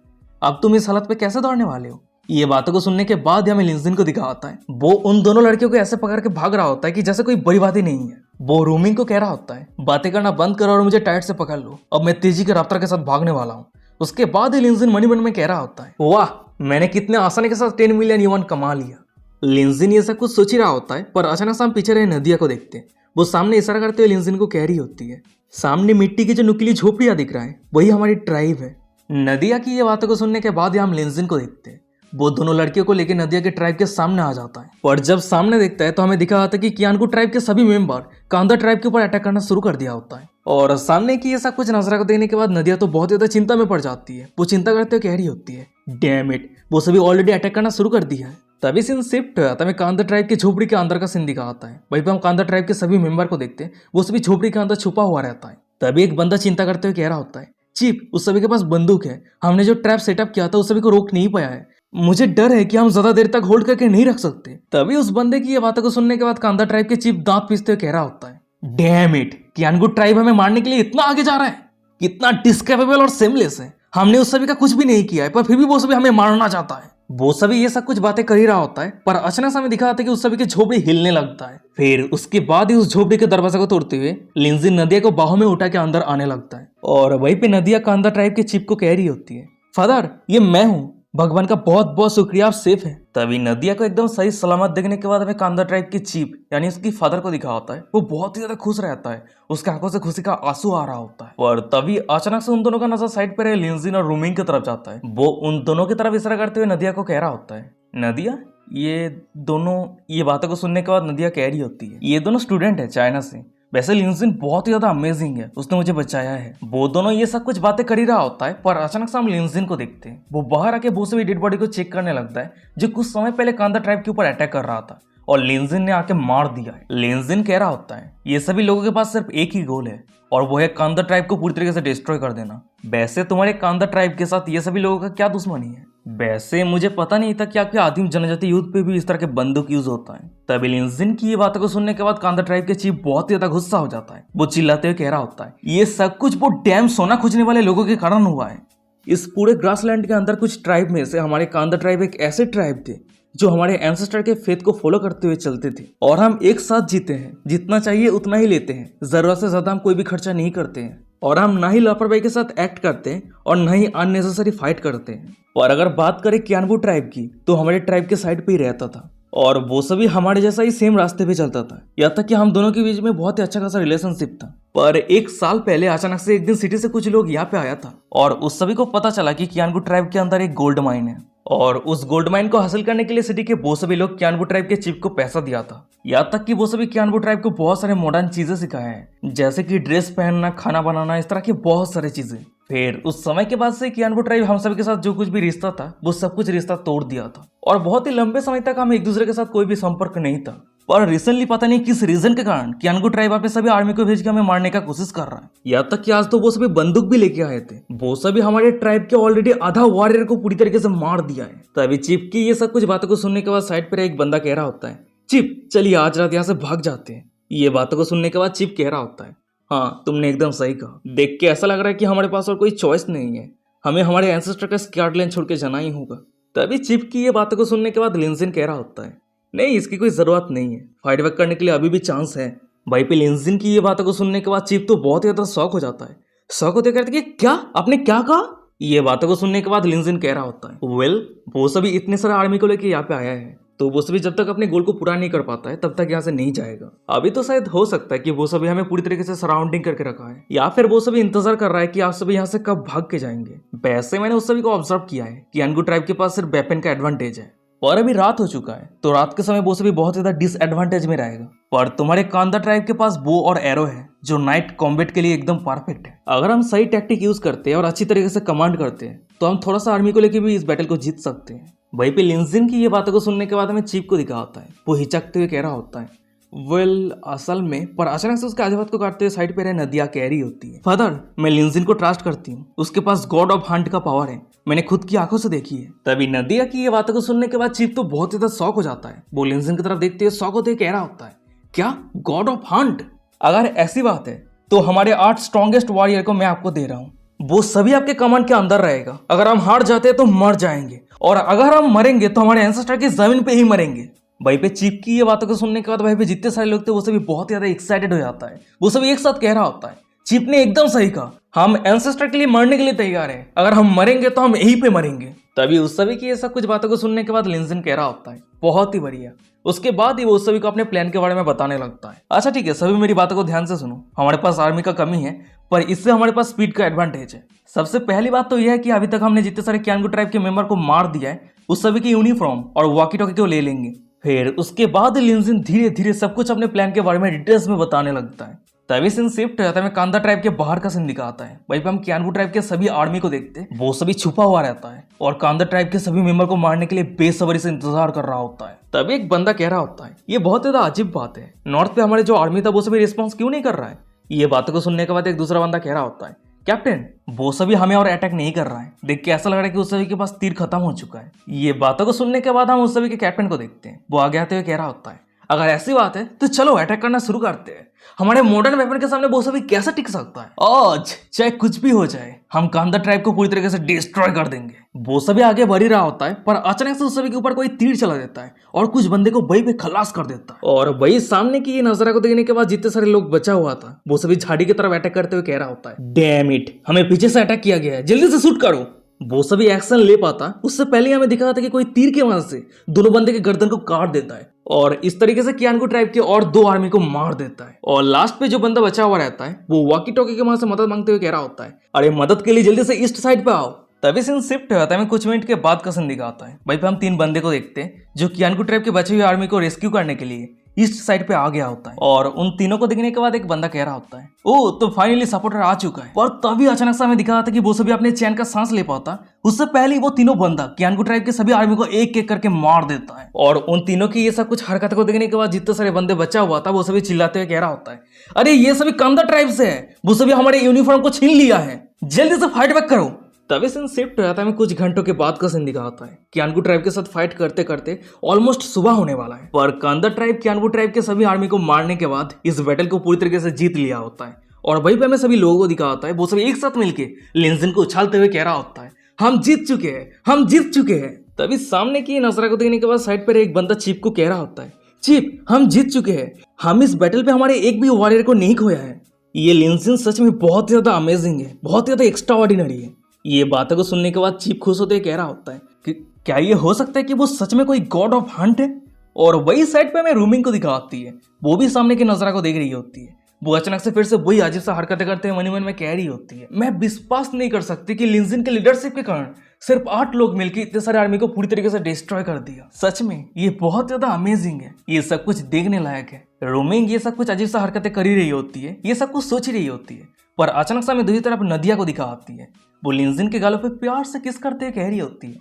Speaker 1: अब तुम इस हालत पे कैसे दौड़ने वाले हो? ये बातों को सुनने के बाद हमें लिंजिन को दिखाता है। वो उन दोनों लड़कियों को ऐसे पकड़ के भाग रहा होता है कि जैसे कोई बड़ी बात ही नहीं है। वो रूमिंग को कह रहा होता है, बातें करना बंद करो और मुझे टाइट से पकड़ लो, अब मैं तेजी के रफ्तार के साथ भागने वाला हूँ। उसके बाद ही लिंजिन मन में कह रहा होता है, वाह, मैंने कितने आसानी के साथ 10 मिलियन युआन कमा लिया। लिंजिन ये सब कुछ सोच ही रहा होता है, पर अचानक से हम पीछे रहे नदिया को देखते हैं। वो सामने इशारा करते हुए लिंजिन को कह रही होती है, सामने मिट्टी की जो नुकीली झोपड़ियां दिख रहा है वही हमारी ट्राइब है। नदिया की ये बातों को सुनने के बाद हम लिंजिन को देखते हैं। वो दोनों लड़कियों को लेकर नदिया के ट्राइब के सामने आ जाता है, और जब सामने देखता है तो हमें दिखा जाता है कि कियानगो ट्राइब के सभी मेंबर कांदा ट्राइब के ऊपर अटैक करना शुरू कर दिया होता है। और सामने की ये सब कुछ नजरा को देखने के बाद नदिया तो बहुत ज्यादा चिंता में पड़ जाती है। वो चिंता करते हुए कह रही होती है, डैम इट, वो सभी ऑलरेडी अटैक करना शुरू कर दिया है। तभी सीन शिफ्ट हो जाता है, कांदा ट्राइब की झोपड़ी के अंदर का सीन दिखाता है। वहीं पे हम कांदा ट्राइब के सभी मेंबर को देखते हैं, वो सभी झोपड़ी के अंदर छुपा हुआ रहता है। तभी एक बंदा चिंता करते हुए कह रहा होता है, चीफ, उस सभी के पास बंदूक है, हमने जो ट्रैप सेटअप किया था उस सभी को रोक नहीं पाया है, मुझे डर है कि हम ज्यादा देर तक होल्ड करके नहीं रख सकते। तभी उस बंदे की ये बातों को सुनने के बाद कांदा ट्राइब के चीफ दांत पीसते हुए कह रहा होता है, डैम इट, कियानगो ट्राइब हमें मारने के लिए इतना आगे जा रहा है, कितना डिस्कैपेबल और सेमलेस है। हमने उस सभी का कुछ भी नहीं किया है, पर फिर भी वो सभी हमें मारना चाहता है। वो सभी ये सब कुछ बातें कर ही रहा होता है, पर अचानक से हमें दिखा जाता है कि उस सभी की झोपड़ी हिलने लगता है। फिर उसके बाद ही उस झोपड़ी के दरवाजे को तोड़ते हुए लिंजिन नदिया को बाहों में उठा के अंदर आने लगता है। और वहीं पे नदिया कांदा ट्राइब के चीफ को कह रही होती है, फादर, ये मैं हूँ, भगवान का बहुत बहुत शुक्रिया, आप सेफ हैं। तभी नदिया को एकदम सही सलामत देखने के बाद हमें कांदा ट्राइब की चीफ यानी उसकी फादर को दिखा होता है। वो बहुत ही ज्यादा खुश रहता है, उसके आंखों से खुशी का आंसू आ रहा होता है। और तभी अचानक से उन दोनों का नजर साइड पर लिंजिन और रूमिंग की तरफ जाता है। वो उन दोनों की तरफ इशारा करते हुए नदिया को कह रहा होता है, नदिया ये दोनों, ये बातों को सुनने के बाद नदिया कह रही होती है, ये दोनों स्टूडेंट है चाइना से। वैसे लिंजिन बहुत ही ज्यादा अमेजिंग है, उसने मुझे बचाया है। वो दोनों ये सब कुछ बातें कर ही रहा होता है, पर अचानक से हम लिंजिन को देखते हैं। वो बाहर आके वो सभी डेड बॉडी को चेक करने लगता है जो कुछ समय पहले कांदा ट्राइब के ऊपर अटैक कर रहा था, और लिंजिन ने आके मार दिया है। लिंजिन कह रहा होता है ये सभी लोगों के पास सिर्फ एक ही गोल है, और वो है कांदा ट्राइब को पूरी तरीके से डिस्ट्रॉय कर देना। वैसे तुम्हारे कांदा ट्राइब के साथ ये सभी लोगों का क्या दुश्मनी है? वैसे मुझे पता नहीं था कि आपके आदिम जनजाति युद्ध पे भी इस तरह के बंदूक यूज होता है। तभी लिंजिन की ये बातों को सुनने के बाद कांदा ट्राइब के चीफ बहुत ही ज्यादा गुस्सा हो जाता है। वो चिल्लाते हुए कह रहा होता है, ये सब कुछ वो डैम सोना खोजने वाले लोगों के कारण हुआ है। इस पूरे ग्रासलैंड के अंदर कुछ ट्राइब में से हमारे कांदा ट्राइब एक ऐसे ट्राइब थे जो हमारे एंसेस्टर के फेथ को फॉलो करते हुए चलते थे, और हम एक साथ जीते हैं, जितना चाहिए उतना ही लेते हैं, जरूरत से ज्यादा हम कोई भी खर्चा नहीं करते हैं, और हम ना ही लापरवाही के साथ एक्ट करते हैं और ना ही अननेसेसरी फाइट करते हैं। और अगर बात करें कियानबू ट्राइब की, तो हमारे ट्राइब के साइड पे ही रहता था, और वो सभी हमारे जैसा ही सेम रास्ते पे चलता था, यहाँ तक कि हम दोनों के बीच में बहुत ही अच्छा खासा रिलेशनशिप था। पर एक साल पहले अचानक से एक दिन सिटी से कुछ लोग यहाँ पे आया था, और उस सभी को पता चला कि कियानबू ट्राइब के अंदर एक गोल्ड माइन है, और उस गोल्ड माइन को हासिल करने के लिए सिटी के वो सभी लोग कियानबू ट्राइब के चीफ को पैसा दिया था। यहाँ तक कि वो सभी कियानबू ट्राइब को बहुत सारे मॉडर्न चीजें सिखाए हैं, जैसे कि ड्रेस पहनना, खाना बनाना, इस तरह की बहुत सारी चीजें। फिर उस समय के बाद से कियानबू ट्राइब हम सभी के साथ जो कुछ भी रिश्ता था वो सब कुछ रिश्ता तोड़ दिया था, और बहुत ही लंबे समय तक हम एक दूसरे के साथ कोई भी संपर्क नहीं था। पर रिसेंटली पता नहीं किस रीजन के कारण कियानबू ट्राइब अपने सभी आर्मी को भेज के हमें मारने का कोशिश कर रहा है। यहाँ तक कि आज तो वो सभी बंदूक भी लेके आए थे। वो सभी हमारे ट्राइब के ऑलरेडी आधा वॉरियर को पूरी तरीके से मार दिया है। तभी चीफ की ये सब कुछ बातों को सुनने के बाद साइड पर एक बंदा कह रहा होता है, चीफ चलिए आज रात यहाँ से भाग जाते हैं। ये बातों को सुनने के बाद चीफ कह रहा होता है, हाँ तुमने एकदम सही कहा, देख के ऐसा लग रहा है कि हमारे पास और कोई चॉइस नहीं है, हमें हमारे एंसेस्टर का स्क्वाडलेन छोड़ के जाना ही होगा। तभी चीफ की ये बातों को सुनने के बाद लिंजिन कह रहा होता है, नहीं इसकी कोई जरूरत नहीं है, फाइट बैक करने के लिए अभी भी चांस है। भाई पे लिंजिन की ये बातों को सुनने के बाद चीफ तो बहुत ही ज्यादा शॉक हो जाता है। शॉक होते कहते कि क्या आपने क्या कहा? ये बातों को सुनने के बाद लिंजिन कह रहा होता है, वेल वो सभी इतने सारे आर्मी को लेके यहाँ पे आया है, तो वो सभी जब तक अपने गोल को पूरा नहीं कर पाता है तब तक यहाँ से नहीं जाएगा। अभी तो शायद हो सकता है कि वो सभी हमें पूरी तरीके से सराउंडिंग करके रखा है, या फिर वो सभी इंतजार कर रहा है कि आप सभी यहाँ से कब भाग के जाएंगे। वैसे मैंने उस सभी को ऑब्जर्व किया है कि अनगू ट्राइब के पास सिर्फ वेपन का एडवांटेज है, और अभी रात हो चुका है, तो रात के समय वो सभी बहुत ज्यादा डिसएडवांटेज में रहेगा। पर तुम्हारे कांदा ट्राइब के पास बो और एरो है जो नाइट कॉम्बैट के लिए एकदम परफेक्ट है। अगर हम सही टैक्टिक यूज करते हैं और अच्छी तरीके से कमांड करते हैं तो हम थोड़ा सा आर्मी को लेकर भी इस बैटल को जीत सकते हैं। वहीं पे लिंजिन की ये बातों को सुनने के बाद हमें चीफ को दिखा होता है, वो हिचकते हुए कह रहा होता है, वेल असल में, पर अचानक से उसके आजू को काटते हुए साइड पे रहे नदिया कह रही होती है, फादर मैं लिंजिन को ट्रस्ट करती हूँ, उसके पास गॉड ऑफ हंट का पावर है, मैंने खुद की आंखों से देखी है। तभी नदिया की ये बातों को सुनने के बाद चीफ तो बहुत ज्यादा शॉक हो जाता है। वो लिंजिन की तरफ देखते हुए शॉक होते हुए कह रहा होता है, क्या गॉड ऑफ हंट? अगर ऐसी बात है तो हमारे 8 स्ट्रॉन्गेस्ट वॉरियर को मैं आपको दे रहा हूँ, वो सभी आपके कमांड के अंदर रहेगा। अगर हम हार जाते हैं तो मर जाएंगे, और अगर हम मरेंगे तो हमारे एंसेस्टर की जमीन पे ही मरेंगे। भाई पे चीफ की ये बातों को सुनने के बाद भाई पे जितने सारे लोग थे वो सभी बहुत ज्यादा एक्साइटेड हो जाता है। वो सभी एक साथ कह रहा होता है, चीफ ने एकदम सही कहा, हम एंसेस्टर के लिए मरने के लिए तैयार हैं, अगर हम मरेंगे तो हम यहीं पे मरेंगे। तभी उस सभी की ये सब कुछ बातों को सुनने के बाद लिंजिन कह रहा होता है, बहुत ही बढ़िया। उसके बाद ही वो उस सभी को अपने प्लान के बारे में बताने लगता है। अच्छा ठीक है, सभी मेरी बातों को ध्यान से सुनो, हमारे पास आर्मी का कमी है पर इससे हमारे पास स्पीड का एडवांटेज है। सबसे पहली बात तो यह है कि अभी तक हमने जितने सारे कियानगू ट्राइब के मेंबर को मार दिया है उस सभी की यूनिफॉर्म और वॉकी टॉकी को ले लेंगे। फिर उसके बाद लिंजिन धीरे धीरे सब कुछ अपने प्लान के बारे में डिटेल्स में बताने लगता है। तभी सीन शिफ्ट हो जाता है, कांदा ट्राइब के बाहर का सीन दिखाता है। वहीं पे हम कियानबू ट्राइब के सभी आर्मी को देखते हैं, वो सभी छुपा हुआ रहता है और कांदा ट्राइब के सभी मेंबर को मारने के लिए बेसब्री से इंतजार कर रहा होता है। तभी एक बंदा कह रहा होता है, ये बहुत ज्यादा अजीब बात है, नॉर्थ पे हमारे जो आर्मी था वो सभी रिस्पॉन्स क्यों नहीं कर रहा है। ये बातों को सुनने के बाद एक दूसरा बंदा कह रहा होता है, कैप्टन वो सभी हमें और अटैक नहीं कर रहा है, देख के ऐसा लग रहा है कि उस सभी के पास तीर खत्म हो चुका है। ये बातों को सुनने के बाद हम उस सभी के कैप्टन को देखते हैं, वो आगे आते हुए कह रहा होता है, अगर ऐसी बात है तो चलो अटैक करना शुरू करते हैं, हमारे मॉडर्न वेपन के सामने वो सभी कैसे टिक सकता है। आज चाहे कुछ भी हो जाए हम कांदा ट्राइब को पूरी तरीके से डिस्ट्रॉय कर देंगे। वो सभी आगे बढ़ ही रहा होता है पर अचानक से उस सभी के ऊपर कोई तीर चला देता है और कुछ बंदे को वही पे खलास कर देता है। और वही सामने की ये नजारा को देखने के बाद जितने सारे लोग बचा हुआ था वो सभी झाड़ी की तरफ अटैक करते हुए कह रहा होता है, डैम इट, हमें पीछे से अटैक किया गया है, जल्दी से शूट करो। वो सभी एक्शन ले पाता उससे पहले हमें दिखा था कि कोई तीर के मदद से दोनों बंदे के गर्दन को काट देता है और इस तरीके से कियानगो ट्राइब के और 2 आर्मी को मार देता है। और लास्ट पे जो बंदा बचा हुआ रहता है वो वॉकी टॉकी के वहां से मदद मांगते हुए कह रहा होता है, अरे मदद के लिए जल्दी से ईस्ट साइड पे आओ। तभी सीन शिफ्ट होता है, हमें कुछ मिनट के बाद का सीन दिखाता है। वहीं पे हम 3 बंदे को देखते हैं जो कियानगो ट्राइब के बचे हुए आर्मी को रेस्क्यू करने के लिए ईस्ट साइड पे आ गया होता है। और उन तीनों को देखने के बाद एक बंदा कह रहा होता है, ओ तो फाइनली सपोर्टर आ चुका है। पर तभी अचानक से हमें दिखा था कि वो सभी अपने चैन का सांस ले पाता उससे पहले वो तीनों बंदा कियानगो ट्राइब के सभी आर्मी को एक एक करके मार देता है। और उन तीनों की ये सब कुछ हरकत को देखने के बाद जितने सारे बंदे बचा हुआ था वो सभी चिल्लाते हुए कह रहा होता है, अरे ये सभी कांदा ट्राइब से है, वो सभी हमारे यूनिफॉर्म को छीन लिया है, जल्दी से फाइट बैक करो। तभी सीन शिफ्ट हो जाता है, हमें कुछ घंटों के बाद का सीन दिखाता है। कियानगो ट्राइब के साथ फाइट करते करते ऑलमोस्ट सुबह होने वाला है, पर कांदा ट्राइब कियानगो ट्राइब के सभी आर्मी को मारने के बाद इस बैटल को पूरी तरीके से जीत लिया होता है। और वहीं पे हमें सभी लोगों को दिखा होता है, वो सभी एक साथ मिलके लिंजिन को उछालते हुए कह रहा होता है, हम जीत चुके हैं, हम जीत चुके हैं। तभी सामने की नजरा को देखने के बाद साइड पर एक बंदा चीफ को कह रहा होता है, चीफ हम जीत चुके हैं, हम इस बैटल पे हमारे एक भी वॉरियर को नहीं खोया है। ये लिंजिन सच में बहुत ज्यादा अमेजिंग है, बहुत ज्यादा एक्स्ट्रा ऑर्डिनरी है। ये बातों को सुनने के बाद चीफ खुश होते कह रहा होता है कि क्या ये हो सकता है कि वो सच में कोई गॉड ऑफ हंट है। और वही साइड पे हमें रूमिंग को दिखाती है, वो भी सामने की नजरा को देख रही होती है। वो अचानक से फिर से वही अजीब सा हरकतें करते हुए मन में कह रही होती है, मैं विश्वास नहीं कर सकती कि लिंजिन के लीडरशिप के कारण सिर्फ 8 लोग मिलकर इतने सारे आर्मी को पूरी तरीके से डिस्ट्रॉय कर दिया। सच में ये बहुत ज्यादा अमेजिंग है, ये सब कुछ देखने लायक है। रूमिंग ये सब कुछ अजीब सा हरकतें कर ही रही होती है, ये सब कुछ सोच ही रही होती है, पर अचानक से हमें दूसरी तरफ नदिया को दिखाती है। वो लिंजिन के गालों पे प्यार से किस करते हुए कह रही होती है,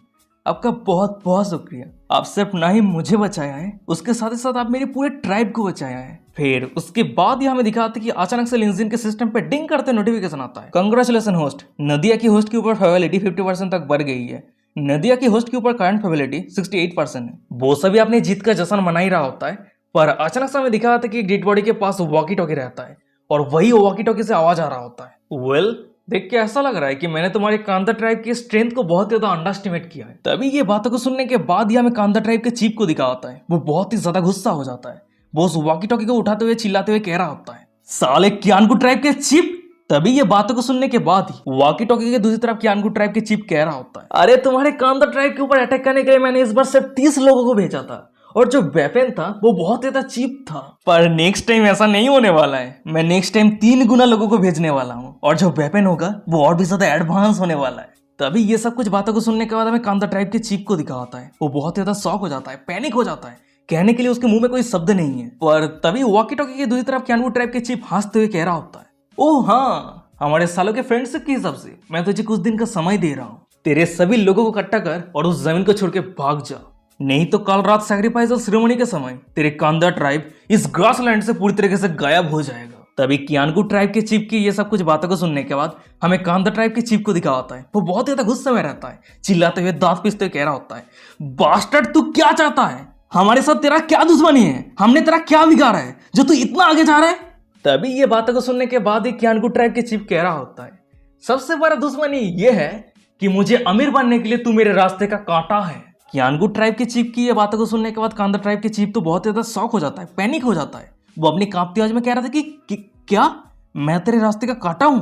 Speaker 1: आपका बहुत बहुत शुक्रिया, आप सिर्फ ना ही मुझे बचाया है, उसके साथ ही साथ आप मेरे पूरे ट्राइब को बचाया है। फिर उसके बाद ये हमें दिखाते कि अचानक से लिंजिन के सिस्टम पे डिंग करते नोटिफिकेशन आता है, कंग्रेचुलेशन होस्ट, नदिया की होस्ट के ऊपर फेबिलिटी 50% तक बढ़ गई है। नदिया की होस्ट के ऊपर करंट फेबिलिटी 68% है। वो सभी अपनी जीत का जश्न मना ही रहा होता है, पर अचानक से हमें दिखाता है कि एक डेड बॉडी के पास वॉकी टॉकी रहता है और वही वॉकी टॉकी से आवाज आ रहा होता है, वेल देख के ऐसा लग रहा है कि मैंने तुम्हारे कांदा ट्राइब की स्ट्रेंथ को बहुत ज्यादा अंडरस्टिमेट किया है। तभी ये बातों को सुनने के बाद ही हमें कांदा ट्राइब के चीफ को दिखाता है, वो बहुत ही ज्यादा गुस्सा हो जाता है। वो उस वॉकी टॉकी को उठाते हुए चिल्लाते हुए कह रहा होता है, साले कियानगो ट्राइब के चीफ। तभी ये बातों को सुनने के बाद ही वॉकी टॉकी के दूसरी तरफ कियानगो ट्राइब के चीफ कह रहा होता है, अरे तुम्हारे कांदा ट्राइब के ऊपर अटैक करने के लिए मैंने इस बार सिर्फ 30 लोगों को भेजा था और जो वेपन था वो बहुत ज्यादा चीप था, पर नेक्स्ट टाइम ऐसा नहीं होने वाला है। मैं नेक्स्ट टाइम 3 गुना लोगों को भेजने वाला हूँ और जो वेपन होगा वो और भी ज्यादा एडवांस होने वाला है। तभी ये सब कुछ बातों को सुनने के बाद हमें कांदा ट्राइब के चीफ को दिखाता है, वो बहुत ज्यादा शॉक हो जाता है, पैनिक हो जाता है, कहने के लिए उसके मुंह में कोई शब्द नहीं है। पर तभी वॉकी टॉकी के दूसरी तरफ कियानगो ट्राइब के चीफ हंसते हुए कह रहा होता है, ओह हाँ, हमारे सालों के फ्रेंडशिप के हिसाब से मैं तुझे कुछ दिन का समय दे रहा हूँ, तेरे सभी लोगों को इकट्ठा कर और उस जमीन को छोड़ के भाग जा, नहीं तो कल रात सैक्रिफाइस सेरेमनी के समय तेरे कांदा ट्राइब इस ग्रासलैंड से पूरी तरीके से गायब हो जाएगा। तभी कियानगो ट्राइब के चीफ की ये सब कुछ बातों को सुनने के बाद हमें कांदा ट्राइब के चीफ को दिखाता है, वो बहुत ज्यादा गुस्से में रहता है, चिल्लाते हुए दांत पीसते हुए कह रहा होता है, बास्टर्ड तू क्या चाहता है, हमारे साथ तेरा क्या दुश्मनी है, हमने तेरा क्या बिगाड़ा है जो तू इतना आगे जा रहा है। तभी ये बातों को सुनने के बाद ही कियानगो ट्राइब के चीफ कह रहा होता है, सबसे बड़ा दुश्मनी ये है कि मुझे अमीर बनने के लिए तू मेरे रास्ते का कांटा है। कियानगो ट्राइब के चीफ की ये बातों को सुनने के बाद कांदा ट्राइब के चीफ तो बहुत ज्यादा शॉक हो जाता है, पैनिक हो जाता है। वो अपनी कांपती आवाज में कह रहा था कि क्या मैं तेरे रास्ते का कांटा हूं,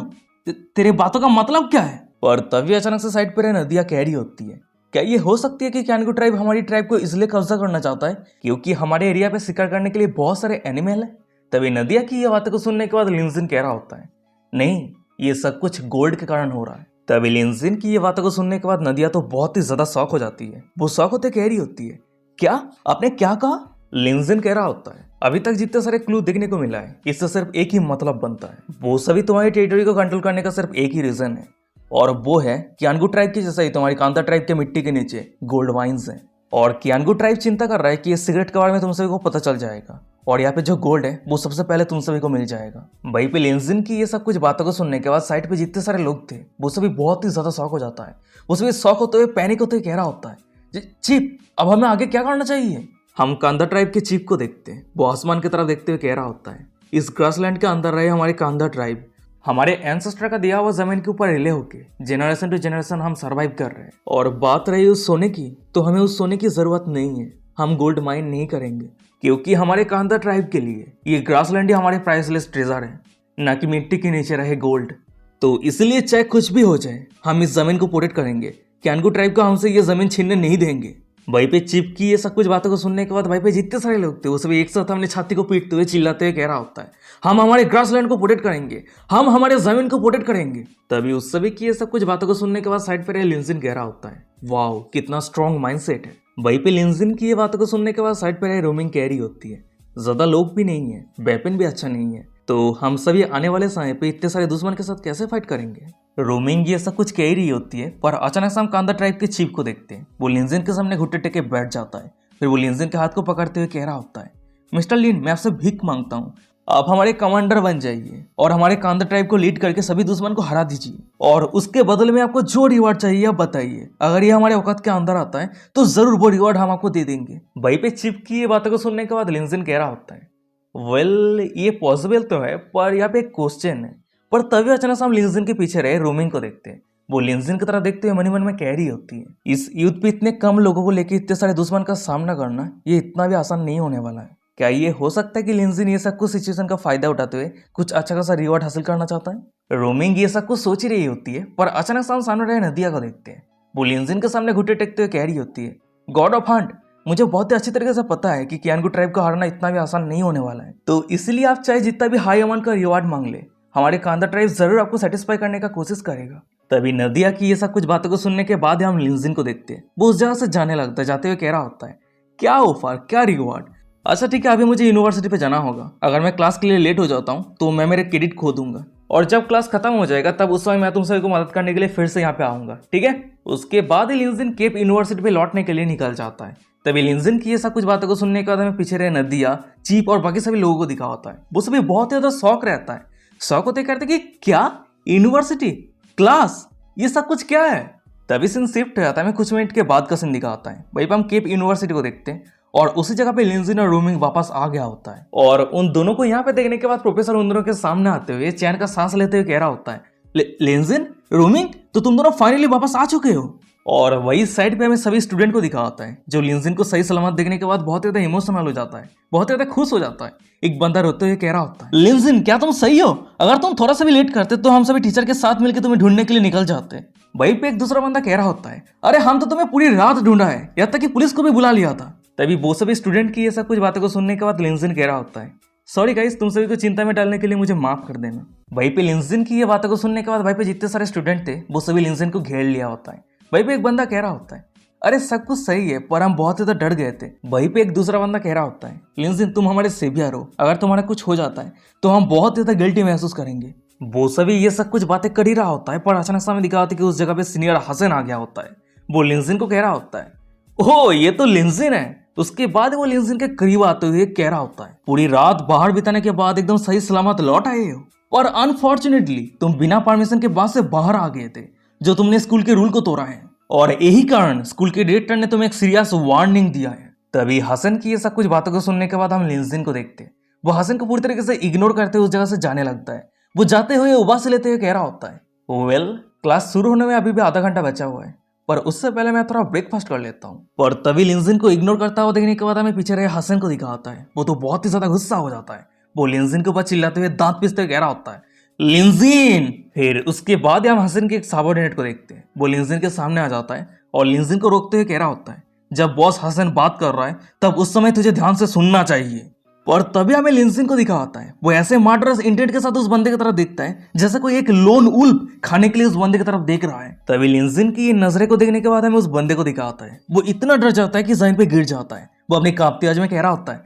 Speaker 1: तेरे बातों का मतलब क्या है। और तभी अचानक से साइड पर नदिया कह रही होती है, क्या ये हो सकती है कि कियानगो ट्राइब हमारी ट्राइब को इसलिए कब्जा करना चाहता है क्योंकि हमारे एरिया पे शिकार करने के लिए बहुत सारे एनिमल है। तभी नदिया की ये बातों को सुनने के बाद लिंजिन कह रहा होता है, नहीं ये सब कुछ गोल्ड के कारण हो रहा है। तभी लिंजिन की ये बातों को सुनने के बाद नदिया तो बहुत ही ज्यादा शॉक हो जाती है, वो शॉक होते कह रही होती है, क्या आपने क्या कहा। लिंजिन कह रहा होता है, अभी तक जितने सारे क्लू देखने को मिला है इससे सिर्फ एक ही मतलब बनता है, वो सभी तुम्हारी टेरिटरी को कंट्रोल करने का सिर्फ एक ही रीजन है और वो है कियानगो ट्राइब के जैसा ही तुम्हारी कांदा ट्राइब के मिट्टी के नीचे गोल्ड वाइन्स हैं। और कियानगो ट्राइब चिंता कर रहा है कि इस सिगरेट के बारे में तुम सभी को पता चल जाएगा और यहाँ पे जो गोल्ड है वो सबसे पहले तुम सभी को मिल जाएगा। वहीं पे लिंजिन की ये सब कुछ बातों को सुनने के बाद साइड पे जितने सारे लोग थे वो सभी बहुत ही ज्यादा शॉक हो जाता है, वो सभी शॉक होते हुए पैनिक होते हुए कह रहा होता है, चीफ अब हमें आगे क्या करना चाहिए। हम कांदा ट्राइब के चीफ को देखते हैं, वो आसमान की तरफ देखते हुए कह रहा होता है, इस ग्रासलैंड के अंदर रहे हमारे कांदा ट्राइब हमारे एंसेस्टर का दिया हुआ जमीन के ऊपर रिले होके जनरेशन टू जनरेशन हम सरवाइव कर रहे हैं। और बात रही उस सोने की, तो हमें उस सोने की जरूरत नहीं है, हम गोल्ड माइन नहीं करेंगे क्योंकि हमारे कांदा ट्राइब के लिए ये ग्रासलैंड ही हमारे प्राइसलेस ट्रेजर है, ना कि मिट्टी के नीचे रहे गोल्ड। तो इसलिए चाहे कुछ भी हो जाए हम इस जमीन को प्रोटेक्ट करेंगे। कैनगू ट्राइब को हमसे ये जमीन छीनने नहीं देंगे। वहीं पे चिप की ये सब कुछ बातों को सुनने के बाद वहीं पे जितने सारे लोग थे वो सभी एक साथ अपने छाती को पीटते हुए चिल्लाते हुए कह रहा होता है, हम हमारे ग्रासलैंड को प्रोटेक्ट करेंगे, हम हमारे जमीन को प्रोटेक्ट करेंगे। तभी उस सभी की ये सब कुछ बातों को सुनने के बाद साइड पर लिंजिन कह रहा होता है, वाओ कितना स्ट्रॉन्ग माइंडसेट है। वहीं पे लिंजिन की ये बातों को सुनने के बाद साइड पर रोमिंग कह रही होती है, ज्यादा लोग भी नहीं है, वेपन भी अच्छा नहीं है, तो हम सभी आने वाले समय पे इतने सारे दुश्मन के साथ कैसे फाइट करेंगे। रोमिंग ये सब कुछ कह रही होती है, पर अचानक से हम कांदा ट्राइब के चीफ को देखते हैं। वो लिंजिन के सामने घुट्टे टेके बैठ जाता है। फिर वो लिंजिन के हाथ को पकड़ते हुए कह रहा होता है, मिस्टर लिन मैं आपसे भीख मांगता हूँ, आप हमारे कमांडर बन जाइए और हमारे कांदा ट्राइब को लीड करके सभी दुश्मन को हरा दीजिए, और उसके बदले में आपको जो रिवार्ड चाहिए आप बताइए। अगर ये हमारे औकात के अंदर आता है तो जरूर वो रिवार्ड हम आपको दे देंगे। वहीं पे चिप की ये बातों को सुनने के बाद लिंजिन कह रहा होता है, वेल ये पॉसिबल तो है, पर यहाँ पे एक क्वेश्चन है। पर तभी अचानक से हम लिंजिन के पीछे रहे रोमिंग को देखते हैं। वो लिंजिन की तरह देखते हुए मनी मन में कह रही होती है, इस युद्ध पे इतने कम लोगों को लेकर इतने सारे दुश्मन का सामना करना ये इतना भी आसान नहीं होने वाला है। क्या ये हो सकता है कि लिंजिन ये सब कुछ सिचुएशन का फायदा उठाते हुए कुछ अच्छा खासा रिवॉर्ड हासिल करना चाहता है। रोमिंग ये सब कुछ सोच ही रही होती है, पर अचानक से हम सामने रहे नदिया को देखते हैं। वो लिंजिन के सामने घुट्टे टेकते हुए कह रही होती है, गॉड ऑफ हंट मुझे बहुत ही अच्छी तरीके से पता है कि कैनगू ट्राइब को हराना इतना भी आसान नहीं होने वाला है, तो इसलिए आप चाहे जितना भी हाई अमाउंट का रिवार्ड मांग ले, हमारे कांदा ट्राइब जरूर आपको सेटिस्फाई करने का कोशिश करेगा। तभी नदिया की ये सब कुछ बातों को सुनने के बाद हम लिंजिन को देखते हैं। वो उस जगह से जाने लगता है, जाते हुए कह रहा होता है, क्या ऑफर क्या रिवार्ड, अच्छा ठीक है अभी मुझे यूनिवर्सिटी पे जाना होगा, अगर मैं क्लास के लिए लेट हो जाता हूँ तो मैं मेरे क्रेडिट खो दूंगा, और जब क्लास खत्म हो जाएगा तब उस समय मैं तुम सभी को मदद करने के लिए फिर से यहाँ पे आऊंगा, ठीक है। उसके बाद ही लिंजिन केप यूनिवर्सिटी पे लौटने के लिए निकल जाता है। तभी लिंजिन की ये सब कुछ बातों को सुनने के बाद हमें पीछे रहे नदिया, चीप और बाकी सभी लोगों को दिखा होता है। वो सभी बहुत ज्यादा शौक रहता है, शौक होते कहते कि क्या यूनिवर्सिटी क्लास ये सब कुछ क्या है। तभी सीन शिफ्ट हो जाता है, हमें कुछ मिनट के बाद का सीन दिखा होता है। वहीं पर हम केप यूनिवर्सिटी को देखते हैं और उसी जगह पे लिंजिन और रोमिंग वापस आ गया होता है। और उन दोनों को यहाँ पे देखने के बाद प्रोफेसर उन दोनों के सामने आते हुए चैन का सांस लेते हुए कह रहा होता है, लिंजिन रोमिंग तो तुम दोनों फाइनली वापस आ चुके हो। और वही साइड पे हमें सभी स्टूडेंट को दिखा होता है, जो लिंजिन को सही सलामत देखने के बाद बहुत ज्यादा इमोशनल हो जाता है, बहुत ज्यादा खुश हो जाता है। एक बंदा रोते हुए कह रहा होता है, लिंजिन क्या तुम सही हो, अगर तुम थोड़ा सा भी लेट करते तो हम सभी टीचर के साथ मिलकर तुम्हें ढूंढने के लिए निकल जाते। वहीं पे एक दूसरा बंदा कह रहा होता है, अरे हम तो तुम्हें पूरी रात ढूंढा है, यहाँ तक कि पुलिस को भी बुला लिया था। तभी वो सभी स्टूडेंट की ये सब कुछ बातों को सुनने के बाद लिंजिन कह रहा होता है, सॉरी गाइस तुम सभी को चिंता में डालने के लिए मुझे माफ कर देना। वहीं पे लिंजिन की ये बातों को सुनने के बाद वहीं पे जितने सारे स्टूडेंट थे वो सभी लिंजिन को घेर लिया होता है। वहीं पे एक बंदा कह रहा होता है, अरे सब कुछ सही है पर हम बहुत ज्यादा डर गए थे। वहीं पे एक दूसरा बंदा कह रहा होता है, लिंजिन तुम हमारे सेवियर हो, अगर तुम्हारा कुछ हो जाता है तो हम बहुत ज्यादा गिल्टी महसूस करेंगे। वो सभी ये सब कुछ बातें कर ही रहा होता है, पर अचानक से हमें दिखा होता है कि उस जगह पे सीनियर हसन आ गया होता है। वो लिंजिन को कह रहा होता है, ओह ये तो लिंजिन है। उसके बाद वो लिंजिन के करीब आते हुए कह रहा होता है, पूरी रात बाहर बिताने के बाद एकदम सही सलामत लौट आए हो, और अनफॉर्चुनेटली तुम बिना परमिशन के बाद से बाहर आ गए थे, जो तुमने स्कूल के रूल को तोड़ा है, और यही कारण स्कूल के डायरेक्टर ने तुम्हें एक सीरियस वार्निंग दिया है। तभी हसन की ये सब कुछ बातों को सुनने के बाद हम लिंजिन को देखते हैं। वो हसन को पूरी तरीके से इग्नोर करते हुए उस जगह से जाने लगता है। वो जाते हुए उबास लेते हुए कह रहा होता है, वेल क्लास शुरू होने में अभी भी आधा घंटा बचा हुआ है, पर उससे पहले मैं थोड़ा ब्रेकफास्ट कर लेता हूँ। पर तभी लिंजिन को इग्नोर करता हुआ देखने के बाद हमें पीछे रहे हसन को दिखा होता है। वो तो बहुत ही ज्यादा गुस्सा हो जाता है। वो लिंजिन के ऊपर चिल्लाते हुए दांत पीसते हुए कह रहा होता है, लिंजिन। फिर उसके बाद हम हसन के एक सबऑर्डिनेट को देखते हैं। वो लिंजिन के सामने आ जाता है और लिंजिन को रोकते हुए कह रहा होता है, जब बॉस हसन बात कर रहा है तब उस समय तुझे ध्यान से सुनना चाहिए। पर तभी हमें लिंजिन को दिखा होता है, वो ऐसे मर्डरस इंटेंट के साथ उस बंदे की तरफ देखता है जैसे कोई एक लोन उल्फ खाने के लिए उस बंदे की तरफ देख रहा है। तभी लिंजिन की नजरें को देखने के बाद हमें उस बंदे को दिखा होता है। वो इतना डर जाता है कि जमीन पे गिर जाता है। वो अपनी कांपती आवाज में कह रहा होता है,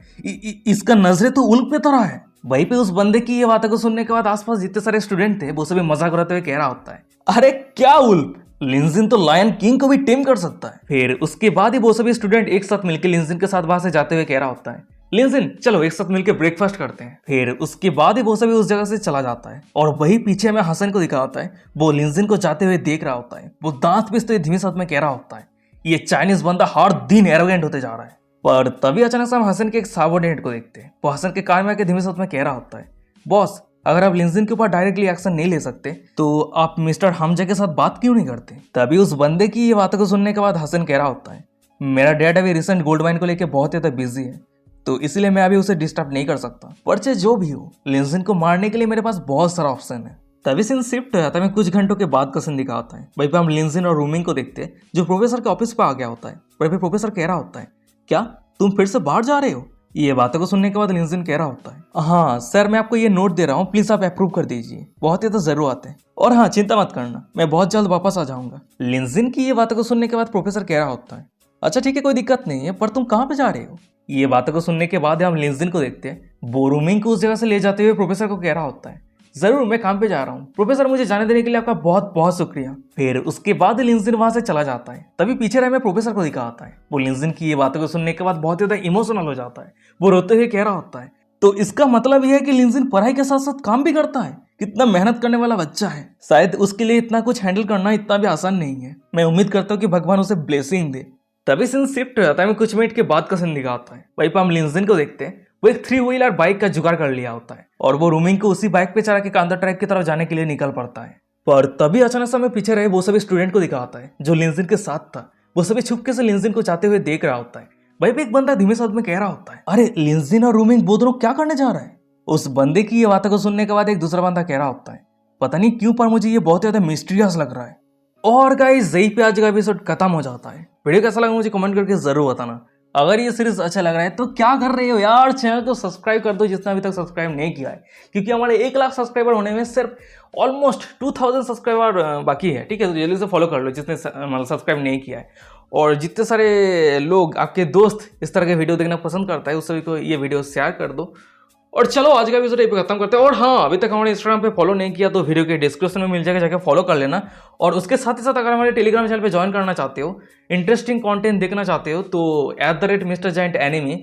Speaker 1: इसका नजरें तो उल्फ पे तरह है। वहीं पे उस बंदे की ये बातों को सुनने के बाद आसपास जितने सारे स्टूडेंट थे वो सभी मजाक उड़ाते हुए कह रहा होता है, अरे क्या उल्फ, लिंजिन तो लायन किंग को भी टेम कर सकता है। फिर उसके बाद ही वो सभी स्टूडेंट एक साथ मिलकर लिंजिन के साथ वहां से जाते हुए कह रहा होता है, लिंजिन चलो एक साथ मिलकर ब्रेकफास्ट करते हैं। फिर उसके बाद ही वो सभी उस जगह से चला जाता है और वही पीछे में हसन को दिखा होता है। वो लिंजिन को जाते हुए देख रहा होता है। वो दांत पीसते हुए धीमी साथ में कह रहा होता है, ये चाइनीज बंदा हर दिन एरोगेंट होते जा रहा है। पर तभी अचानक से हम हसन के एक सबऑर्डिनेट को देखते हैं। वो हसन के कार में आके धीमी साथ में कह रहा होता है, बॉस अगर आप लिंजिन के ऊपर डायरेक्टली एक्शन नहीं ले सकते तो आप मिस्टर हमजा के साथ बात क्यों नहीं करते। तभी उस बंदे की ये बातों को सुनने के बाद हसन कह रहा होता है, मेरा डैड अभी रिसेंट गोल्ड माइन को लेकर बहुत ज्यादा बिजी है, तो इसलिए मैं अभी उसे डिस्टर्ब नहीं कर सकता। पर चाहे जो भी हो, लिंजिन को मारने के लिए मेरे पास बहुत सारा ऑप्शन है। तभी सीन शिफ्ट हो जाता है कुछ घंटों के बाद का सीन दिखा होता है। वहीं पे हम लिंजिन और रूमिंग को देखते हैं जो प्रोफेसर के ऑफिस पे आ गया होता है। वहीं पे प्रोफेसर कह रहा होता है, क्या तुम फिर से बाहर जा रहे हो? ये बातों को सुनने के बाद लिंजिन कह रहा होता है, हाँ सर मैं आपको ये नोट दे रहा हूँ, प्लीज आप अप्रूव कर दीजिए, बहुत ही तो जरूरत है। और हाँ चिंता मत करना, मैं बहुत जल्द वापस आ जाऊंगा। लिंजिन की ये बातों को सुनने के बाद प्रोफेसर कह रहा होता है, अच्छा ठीक है कोई दिक्कत नहीं है, पर तुम कहाँ पे जा रहे हो? ये बातों को सुनने के बाद हम लिंजिन को देखते हैं वो रूमिंग को उस जगह से ले जाते हुए प्रोफेसर को कह रहा होता है, जरूर मैं काम पे जा रहा हूँ प्रोफेसर, मुझे जाने देने के लिए आपका बहुत बहुत शुक्रिया। फिर उसके बाद लिंजिन वहां से चला जाता है। तभी पीछे रहे में प्रोफेसर को दिखा आता है। वो लिंजिन की ये बातों को सुनने के बाद बहुत ज्यादा इमोशनल हो जाता है। वो रोते हुए कह रहा होता है, तो इसका मतलब यह है कि लिंजिन पढ़ाई के साथ साथ काम भी करता है, कितना मेहनत करने वाला बच्चा है। शायद उसके लिए इतना कुछ हैंडल करना इतना भी आसान नहीं है। मैं उम्मीद करता हूँ कि भगवान उसे ब्लेसिंग दे। तभी सीन शिफ्ट हो जाता है। कुछ मिनट के बाद का सीन दिखाता है। वहीं पर हम लिंजिन को देखते हैं वो एक 3 व्हीलर बाइक का जुगाड़ कर लिया होता है और वो रूमिंग को उसी बाइक पे चढ़ा के कांदा ट्रैक की तरफ जाने के लिए निकल पड़ता है। पर तभी अचानक से हमें पीछे रहे वो सभी स्टूडेंट को दिखाता है जो लिंजिन के साथ था। वो सभी छुपके से लिंजिन को जाते हुए देख रहा होता है। वहीं पे एक बंदा धीमे शब्द में कह रहा होता है, अरे लिंजिन और रूमिंग वो दोनों क्या करने जा रहा है? उस बंदे की ये बातों को सुनने के बाद एक दूसरा बंदा कह रहा होता है, पता नहीं क्यों पर मुझे ये बहुत ज्यादा मिस्टीरियस लग रहा है। और गाइस यही पे आज का एपिसोड खत्म हो जाता है। वीडियो कैसा लगा मुझे कमेंट करके जरूर बताना। अगर ये सीरीज अच्छा लग रहा है तो क्या कर रहे हो यार, चैनल को सब्सक्राइब कर दो जिसने अभी तक सब्सक्राइब नहीं किया है, क्योंकि हमारे 1 लाख सब्सक्राइबर होने में सिर्फ ऑलमोस्ट 2000 सब्सक्राइबर बाकी है। ठीक है, तो जल्दी से फॉलो कर लो जिसने मतलब सब्सक्राइब नहीं किया है। और जितने सारे लोग आपके दोस्त इस तरह के वीडियो देखना पसंद करता है उस सभी को ये वीडियो शेयर कर दो। और चलो आज का एपिसोड यहीं पे खत्म करते हैं। और हाँ, अभी तक हमारे इंस्टाग्राम पे फॉलो नहीं किया तो वीडियो के डिस्क्रिप्शन में मिल जाएगा, जाकर फॉलो कर लेना। और उसके साथ ही साथ अगर हमारे टेलीग्राम चैनल पे ज्वाइन करना चाहते हो, इंटरेस्टिंग कंटेंट देखना चाहते हो तो @Mr. Giant Anime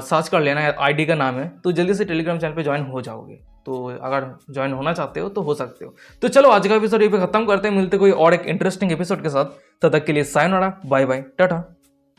Speaker 1: सर्च कर लेना, आईडी का नाम है, तो जल्दी से टेलीग्राम चैनल पे ज्वाइन हो जाओगे। तो अगर ज्वाइन होना चाहते हो तो हो सकते हो। तो चलो आज का एपिसोड यहीं पे खत्म करते हैं, मिलते कोई और एक इंटरेस्टिंग एपिसोड के साथ। तब तक के लिए सायोनारा, बाय बाय, टाटा।